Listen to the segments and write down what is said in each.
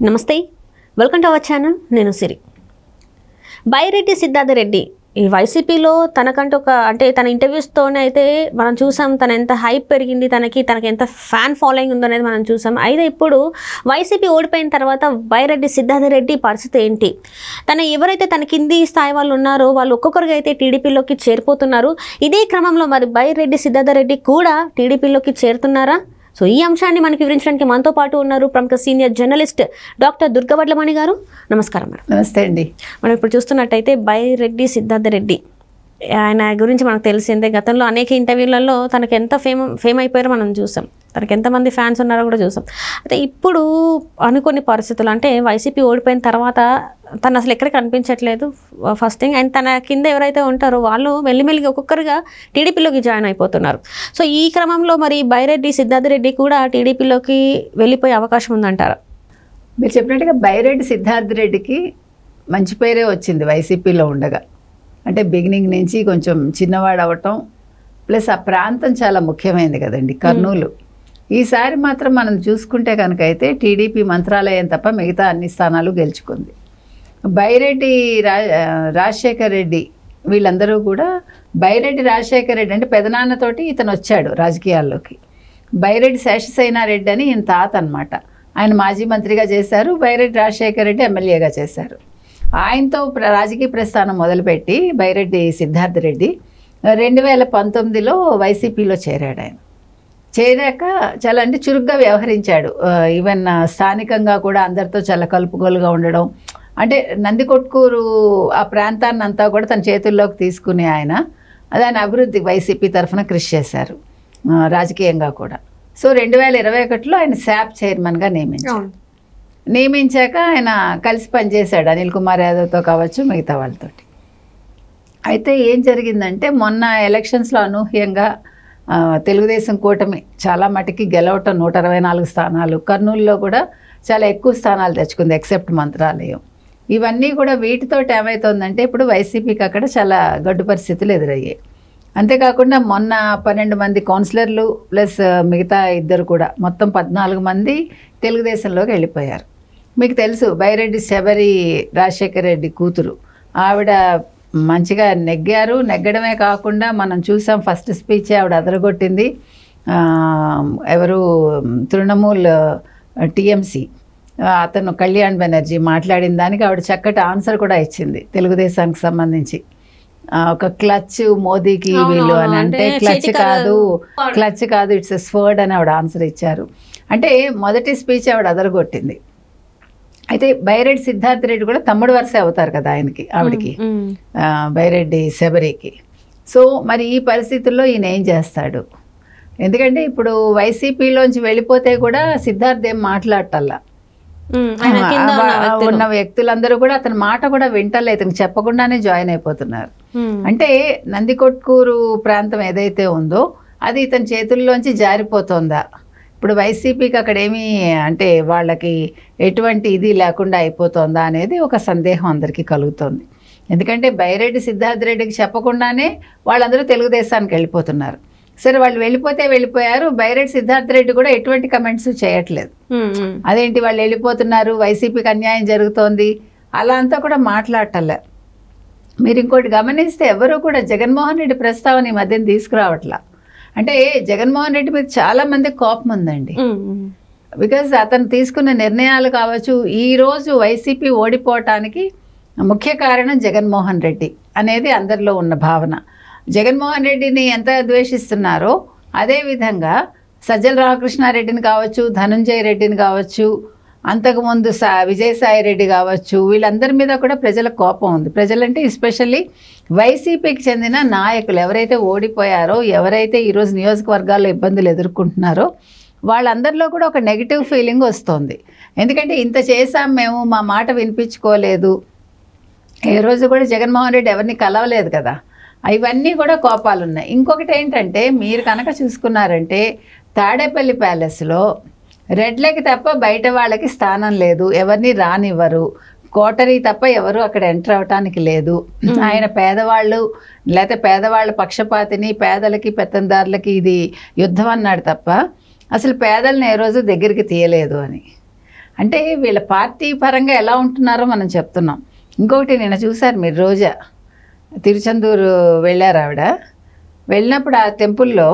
నమస్తే, welcome to our channel. నేను సిరి. బైరెడ్డి సిద్ధార్థ రెడ్డి ఈ వైసీపీలో తనకంటూ ఒక తన ఇంటర్వ్యూస్తోనే అయితే మనం చూసాం తన ఎంత హైప్ పెరిగింది, తనకి ఎంత ఫ్యాన్ ఫాలోయింగ్ ఉందో అనేది మనం చూసాం. అయితే ఇప్పుడు వైసీపీ ఓడిపోయిన తర్వాత బైరెడ్డి సిద్ధార్థ రెడ్డి పరిస్థితి ఏంటి? ఎవరైతే తన కింది స్థాయి వాళ్ళు ఉన్నారో వాళ్ళు ఒక్కొక్కరుగా అయితే టీడీపీలోకి చేరిపోతున్నారు. ఇదే క్రమంలో మరి బైరెడ్డి సిద్ధార్థ రెడ్డి కూడా టీడీపీలోకి చేరుతున్నారా? సో ఈ అంశాన్ని మనకి వివరించడానికి మనతో పాటు ఉన్నారు ప్రముఖ సీనియర్ జర్నలిస్ట్ డాక్టర్ దుర్గవడ్లమణి గారు. నమస్కారం మేడం. నమస్తే అండి. మనం ఇప్పుడు చూస్తున్నట్టయితే బైరెడ్డి సిద్ధార్థ రెడ్డి ఆయన గురించి మనకు తెలిసిందే. గతంలో అనేక ఇంటర్వ్యూలలో తనకు ఎంత ఫేమ్ అయిపోయారో మనం చూసాం, తనకి ఎంతమంది ఫ్యాన్స్ ఉన్నారో కూడా చూసాం. అయితే ఇప్పుడు అనుకోని పరిస్థితులు వైసీపీ ఓడిపోయిన తర్వాత తను అసలు ఎక్కడ కనిపించట్లేదు ఫస్ట్ థింగ్. అండ్ తన కింద ఎవరైతే ఉంటారో వాళ్ళు మెల్లిమెల్లిగా ఒక్కొక్కరుగా టీడీపీలోకి జాయిన్ అయిపోతున్నారు. సో ఈ క్రమంలో మరి బైరెడ్డి సిద్ధార్థ రెడ్డి కూడా టీడీపీలోకి వెళ్ళిపోయే అవకాశం ఉందంటారా? మీరు చెప్పినట్టుగా బైరెడ్డి సిద్ధార్థ రెడ్డికి మంచి పేరే వచ్చింది వైసీపీలో ఉండగా. అంటే బిగినింగ్ నుంచి కొంచెం చిన్నవాడు అవటం, ప్లస్ ఆ ప్రాంతం చాలా ముఖ్యమైనది కదండి, కర్నూలు. ఈసారి మాత్రం మనం చూసుకుంటే కనుక అయితే టీడీపీ మంత్రాలయం తప్ప మిగతా అన్ని స్థానాలు గెలుచుకుంది. బైరెడ్డి రాజశేఖర్ రెడ్డి వీళ్ళందరూ కూడా బైరెడ్డి రాజశేఖర్ రెడ్డి అంటే పెదనాన్నతోటి ఇతను వచ్చాడు రాజకీయాల్లోకి. బైరెడ్డి శేషసేనారెడ్డి అని ఈయన తాత అనమాట. ఆయన మాజీ మంత్రిగా చేశారు, బైరెడ్డి రాజశేఖర్ రెడ్డి ఎమ్మెల్యేగా చేశారు. ఆయనతో రాజకీయ ప్రస్థానం మొదలుపెట్టి బైరెడ్డి సిద్ధార్థ రెడ్డి 2019లో వైసీపీలో చేరాడు. ఆయన చేరాక చాలా చురుగ్గా వ్యవహరించాడు. ఈవెన్ స్థానికంగా కూడా అందరితో చాలా కలుపుగోలుగా ఉండడం, అంటే నందికొట్కూరు ఆ ప్రాంతాన్ని అంతా కూడా తన చేతుల్లోకి తీసుకుని ఆయన దాని అభివృద్ధి వైసీపీ తరఫున కృషి చేశారు రాజకీయంగా కూడా. సో 2021లో ఆయన శాప్ చైర్మన్గా నియమించాక ఆయన కలిసి పనిచేశాడు అనిల్ కుమార్ యాదవ్తో కావచ్చు, మిగతా వాళ్ళతోటి. అయితే ఏం జరిగిందంటే మొన్న ఎలక్షన్స్లో అనూహ్యంగా తెలుగుదేశం కూటమి చాలా మటుకి గెలవటం 124 స్థానాలు, కర్నూలులో కూడా చాలా ఎక్కువ స్థానాలు తెచ్చుకుంది ఎక్సెప్ట్ మంత్రాలయం. ఇవన్నీ కూడా వీటితోటి ఏమవుతుందంటే ఇప్పుడు వైసీపీకి అక్కడ చాలా గడ్డు పరిస్థితులు ఎదురయ్యాయి. అంతేకాకుండా మొన్న 12 మంది కౌన్సిలర్లు ప్లస్ మిగతా ఇద్దరు కూడా మొత్తం 14 మంది తెలుగుదేశంలోకి వెళ్ళిపోయారు. మీకు తెలుసు బైరెడ్డి శబరి రాజశేఖర రెడ్డి కూతురు, ఆవిడ మంచిగా నెగ్గారు. నెగ్గడమే కాకుండా మనం చూసాం ఫస్ట్ స్పీచ్ ఆవిడ అదరగొట్టింది. ఎవరు తృణమూల్ టీఎంసీ అతను కళ్యాణ్ బెనర్జీ మాట్లాడిన దానికి ఆవిడ చక్కటి ఆన్సర్ కూడా ఇచ్చింది తెలుగుదేశానికి సంబంధించి. ఒక క్లచ్ మోదీకి వీళ్ళు అని అంటే క్లచ్ కాదు ఇట్స్ ఎ స్వర్డ్ అని ఆవిడ ఆన్సర్ ఇచ్చారు. అంటే మొదటి స్పీచ్ ఆవిడ అదరగొట్టింది. అయితే బైరెడ్డి సిద్ధార్థ రెడ్డి కూడా తమ్ముడు వరుసే అవుతారు కదా ఆయనకి, ఆవిడకి, బైరెడ్డి శబరికి. సో మరి ఈ పరిస్థితుల్లో ఈయన ఏం చేస్తాడు? ఎందుకంటే ఇప్పుడు వైసీపీలోంచి వెళ్ళిపోతే కూడా సిద్ధార్థ్ ఏం మాట్లాడటల్లా, ఉన్న వ్యక్తులందరూ కూడా అతని మాట కూడా వింటలేదు, ఇతనికి చెప్పకుండానే జాయిన్ అయిపోతున్నారు. అంటే నందికొట్కూరు ప్రాంతం ఏదైతే ఉందో అది ఇతని చేతుల్లోంచి జారిపోతుందా? ఇప్పుడు వైసీపీకి అక్కడ ఏమీ అంటే వాళ్ళకి ఎటువంటి ఇది లేకుండా అయిపోతుందా అనేది ఒక సందేహం అందరికీ కలుగుతుంది. ఎందుకంటే బైరెడ్డి సిద్ధార్థ రెడ్డికి చెప్పకుండానే వాళ్ళందరూ తెలుగుదేశానికి వెళ్ళిపోతున్నారు. సరే వాళ్ళు వెళ్ళిపోతే వెళ్ళిపోయారు, బైరెడ్డి సిద్ధార్థ రెడ్డి కూడా ఎటువంటి కమెంట్స్ చేయట్లేదు. అదేంటి వాళ్ళు వెళ్ళిపోతున్నారు, వైసీపీకి అన్యాయం జరుగుతోంది, అలా అంతా కూడా మాట్లాడటలే. మీరు ఇంకోటి గమనిస్తే ఎవరు కూడా జగన్మోహన్ రెడ్డి ప్రస్తావన ఈ మధ్యన తీసుకురావట్లా. అంటే జగన్మోహన్ రెడ్డి మీద చాలా మంది కోపం ఉందండి. బికాజ్ అతను తీసుకున్న నిర్ణయాలు కావచ్చు, ఈరోజు వైసీపీ ఓడిపోవటానికి ముఖ్య కారణం జగన్మోహన్ రెడ్డి అనేది అందరిలో ఉన్న భావన. జగన్మోహన్ రెడ్డిని ఎంత ద్వేషిస్తున్నారో అదేవిధంగా సజ్జల రామకృష్ణారెడ్డిని కావచ్చు, ధనంజయ రెడ్డిని కావచ్చు, అంతకుముందు విజయసాయి రెడ్డి కావచ్చు, వీళ్ళందరి మీద కూడా ప్రజల కోపం ఉంది. ప్రజలంటే ఎస్పెషల్లీ వైసీపీకి చెందిన నాయకులు ఎవరైతే ఓడిపోయారో, ఎవరైతే ఈరోజు నియోజకవర్గాల్లో ఇబ్బందులు ఎదుర్కొంటున్నారో వాళ్ళందరిలో కూడా ఒక నెగిటివ్ ఫీలింగ్ వస్తుంది. ఎందుకంటే ఇంత చేసాం మేము, మా మాట వినిపించుకోలేదు, ఏ రోజు కూడా జగన్మోహన్ రెడ్డి ఎవరిని కలవలేదు కదా, ఇవన్నీ కూడా కోపాలు ఉన్నాయి. ఇంకొకటి ఏంటంటే మీరు కనుక చూసుకున్నారంటే తాడేపల్లి ప్యాలెస్లో రెడ్లకి తప్ప బయట వాళ్ళకి స్థానం లేదు, ఎవరిని రానివ్వరు, కోటరీ తప్ప ఎవరు అక్కడ ఎంటర్ అవటానికి లేదు. ఆయన పేదవాళ్ళు లేకపోతే పేదవాళ్ళ పక్షపాతిని, పేదలకి పెత్తందారులకి ఇది యుద్ధం అన్నాడు తప్ప అసలు పేదల్ని ఏ రోజు దగ్గరికి తీయలేదు అని. అంటే వీళ్ళ పార్టీ పరంగా ఎలా ఉంటున్నారో మనం చెప్తున్నాం. ఇంకొకటి నిన్న చూసారు మీరు, రోజా తిరుచందూరు వెళ్ళారు. ఆవిడ వెళ్ళినప్పుడు ఆ టెంపుల్లో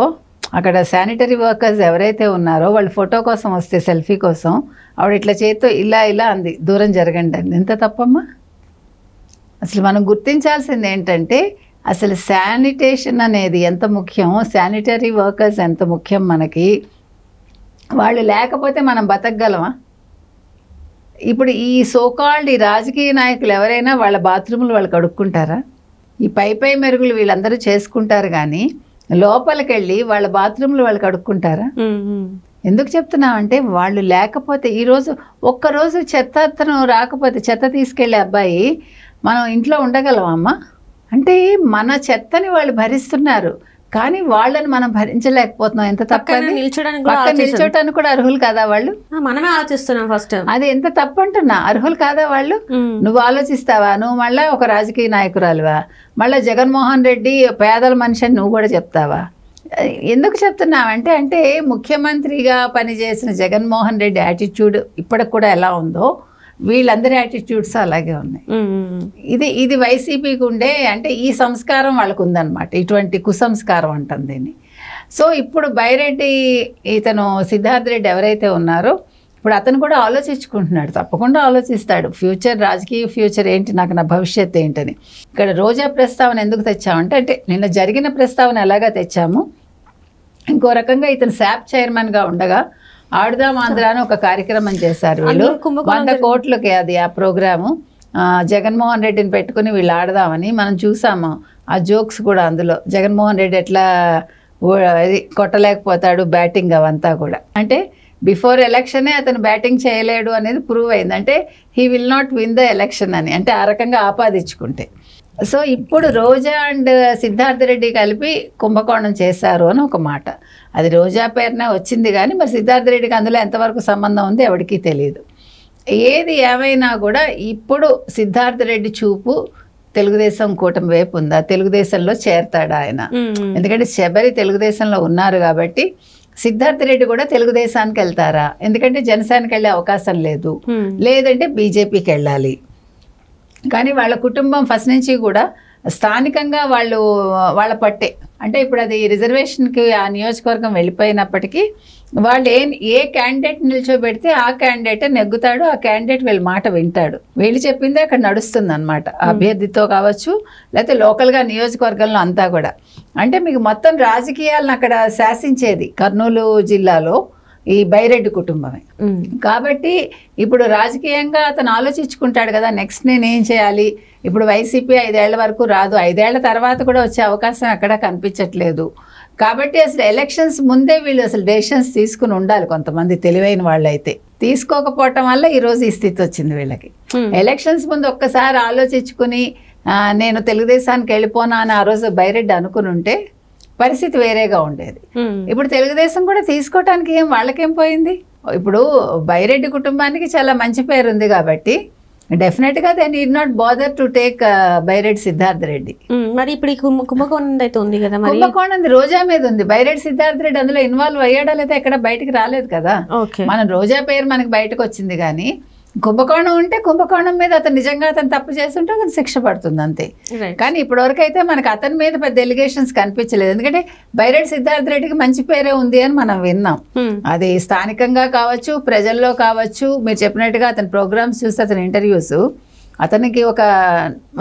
అక్కడ శానిటరీ వర్కర్స్ ఎవరైతే ఉన్నారో వాళ్ళు ఫోటో కోసం వస్తే సెల్ఫీ కోసం ఆవిడ ఇట్లా చేత్తో ఇలా ఇలా అంది, దూరం జరగండి అంది. ఎంత తప్పమ్మా! అసలు మనం గుర్తించాల్సింది ఏంటంటే అసలు శానిటేషన్ అనేది ఎంత ముఖ్యం, శానిటరీ వర్కర్స్ ఎంత ముఖ్యం మనకి. వాళ్ళు లేకపోతే మనం బతకగలమా? ఇప్పుడు ఈ సోకాల్డ్ ఈ రాజకీయ నాయకులు ఎవరైనా వాళ్ళ బాత్రూములు వాళ్ళు కడుక్కుంటారా? ఈ పై మెరుగులు వీళ్ళందరూ చేసుకుంటారు కానీ లోపలికి వెళ్ళి వాళ్ళ బాత్రూములు వాళ్ళు కడుక్కుంటారా? ఎందుకు చెప్తున్నామంటే వాళ్ళు లేకపోతే ఈరోజు ఒక్కరోజు చెత్త అతను రాకపోతే, చెత్త తీసుకెళ్ళే అబ్బాయి మనం ఇంట్లో ఉండగలమమ్మా? అంటే మన చెత్తని వాళ్ళు భరిస్తున్నారు కానీ వాళ్ళని మనం భరించలేకపోతున్నాం. ఎంత తప్పని నిల్చోటానికి కూడా అర్హులు కాదా వాళ్ళు? మనమే ఆలోచిస్తున్నాం ఫస్ట్. అది ఎంత తప్పు అంటున్నా, అర్హులు కాదా వాళ్ళు? నువ్వు ఆలోచిస్తావా? నువ్వు మళ్ళీ ఒక రాజకీయ నాయకురాలువా? మళ్ళీ జగన్మోహన్ రెడ్డి పేదల మనిషి అని నువ్వు కూడా చెప్తావా? ఎందుకు చెప్తున్నావంటే అంటే ముఖ్యమంత్రిగా పనిచేసిన జగన్మోహన్ రెడ్డి యాటిట్యూడ్ ఇప్పటికి కూడా ఎలా ఉందో వీళ్ళందరి యాటిట్యూడ్స్ అలాగే ఉన్నాయి. ఇది వైసీపీకి ఉండే అంటే ఈ సంస్కారం వాళ్ళకు ఉందన్నమాట. ఇటువంటి కుసంస్కారం అంటుంది దీన్ని. సో ఇప్పుడు బైరెడ్డి ఇతను సిద్ధార్థ్ రెడ్డి ఎవరైతే ఉన్నారో ఇప్పుడు అతను కూడా ఆలోచించుకుంటున్నాడు, తప్పకుండా ఆలోచిస్తాడు. ఫ్యూచర్, రాజకీయ ఫ్యూచర్ ఏంటి, నాకు నా భవిష్యత్తు ఏంటని. ఇక్కడ రోజా ప్రస్తావన ఎందుకు తెచ్చామంటే అంటే నిన్న జరిగిన ప్రస్తావన ఎలాగా తెచ్చాము, ఇంకో రకంగా ఇతను శాప్ చైర్మన్గా ఉండగా ఆడుదాం ఆంధ్ర అని ఒక కార్యక్రమం చేశారు వీళ్ళు. 100 కోట్లకి అది ఆ ప్రోగ్రాము. జగన్మోహన్ రెడ్డిని పెట్టుకుని వీళ్ళు ఆడదామని మనం చూసాము. ఆ జోక్స్ కూడా అందులో జగన్మోహన్ రెడ్డి ఎట్లా కొట్టలేకపోతాడు బ్యాటింగ్ అవంతా కూడా. అంటే బిఫోర్ ఎలక్షనే అతను బ్యాటింగ్ చేయలేడు అనేది ప్రూవ్ అయింది. అంటే he will not win the election అని, అంటే ఆ రకంగా ఆపాదించుకుంటే. సో ఇప్పుడు రోజా అండ్ సిద్ధార్థ్ రెడ్డి కలిపి కుంభకోణం చేశారు అని ఒక మాట. అది రోజా పేరునే వచ్చింది కానీ మరి సిద్ధార్థ్ రెడ్డికి అందులో ఎంతవరకు సంబంధం ఉంది ఎవరికీ తెలియదు. ఏది ఏమైనా కూడా ఇప్పుడు సిద్ధార్థ్ రెడ్డి చూపు తెలుగుదేశం కూటమి వైపు ఉందా? తెలుగుదేశంలో చేరతాడా ఆయన? ఎందుకంటే శబరి తెలుగుదేశంలో ఉన్నారు కాబట్టి సిద్ధార్థ్ రెడ్డి కూడా తెలుగుదేశానికి వెళ్తారా? ఎందుకంటే జనసేనకి వెళ్ళే అవకాశం లేదు, లేదంటే బీజేపీకి వెళ్ళాలి. కానీ వాళ్ళ కుటుంబం ఫస్ట్ నుంచి కూడా స్థానికంగా వాళ్ళ పట్టే, అంటే ఇప్పుడు అది రిజర్వేషన్కి ఆ నియోజకవర్గం వెళ్ళిపోయినప్పటికీ వాళ్ళు ఏ క్యాండిడేట్ నిల్చోబెడితే ఆ క్యాండిడేటే నెగ్గుతాడు, ఆ క్యాండిడేట్ వీళ్ళ మాట వింటాడు. వీళ్ళు చెప్పిందే అక్కడ నడుస్తుంది అనమాట. అభ్యర్థితో కావచ్చు లేకపోతే లోకల్గా నియోజకవర్గంలో అంతా కూడా. అంటే మీకు మొత్తం రాజకీయాలను అక్కడ శాసించేది కర్నూలు జిల్లాలో ఈ బైరెడ్డి కుటుంబమే. కాబట్టి ఇప్పుడు రాజకీయంగా అతను ఆలోచించుకుంటాడు కదా, నెక్స్ట్ నేనేం చేయాలి. ఇప్పుడు వైసీపీ 5 ఏళ్ల వరకు రాదు, 5 ఏళ్ల తర్వాత కూడా వచ్చే అవకాశం ఎక్కడా కనిపించట్లేదు. కాబట్టి అసలు ఎలక్షన్స్ ముందే వీళ్ళు అసలు డెసిషన్స్ తీసుకుని ఉండాలి. కొంతమంది తెలివైన వాళ్ళు అయితే తీసుకోకపోవటం వల్ల ఈరోజు ఈ స్థితి వచ్చింది వీళ్ళకి. ఎలక్షన్స్ ముందు ఒక్కసారి ఆలోచించుకుని నేను తెలుగుదేశానికి వెళ్ళిపోనా అని ఆ రోజు బైరెడ్డి అనుకుని ఉంటే పరిస్థితి వేరేగా ఉండేది. ఇప్పుడు తెలుగుదేశం కూడా తీసుకోవటానికి వాళ్ళకేం పోయింది. ఇప్పుడు బైరెడ్డి కుటుంబానికి చాలా మంచి పేరు ఉంది కాబట్టి డెఫినెట్గా they need not bother to take Byreddy Siddharth Reddy. మరి ఇప్పుడు కుంభకోణం అయితే ఉంది కదా, కుంభకోణం రోజా మీద ఉంది. బైరెడ్డి సిద్ధార్థ్ రెడ్డి అందులో ఇన్వాల్వ్ అయ్యాడా లేదా ఎక్కడ బయటకు రాలేదు కదా. మనం రోజా పేరు మనకి బయటకు వచ్చింది కానీ కుంభకోణం ఉంటే కుంభకోణం మీద అతను నిజంగా అతను తప్పు చేస్తుంటే అతను శిక్ష పడుతుంది అంతే. కానీ ఇప్పటివరకు అయితే మనకు అతని మీద పెద్ద ఎలిగేషన్స్ కనిపించలేదు. ఎందుకంటే బైరెడ్డి సిద్ధార్థ్ రెడ్డికి మంచి పేరే ఉంది అని మనం విన్నాం. అది స్థానికంగా కావచ్చు, ప్రజల్లో కావచ్చు. మీరు చెప్పినట్టుగా అతని ప్రోగ్రామ్స్ చూస్తే, అతని ఇంటర్వ్యూస్, అతనికి ఒక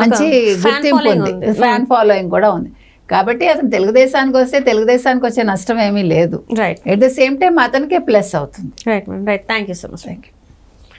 మంచి గుర్తింపు ఉంది, ఫ్యాన్ ఫాలోయింగ్ కూడా ఉంది. కాబట్టి అతను తెలుగుదేశానికి వస్తే తెలుగుదేశానికి వచ్చే నష్టం ఏమీ లేదు. ఎట్ ద సేమ్ టైం అతనికే ప్లస్ అవుతుంది. Right, thank you so much. Thank you.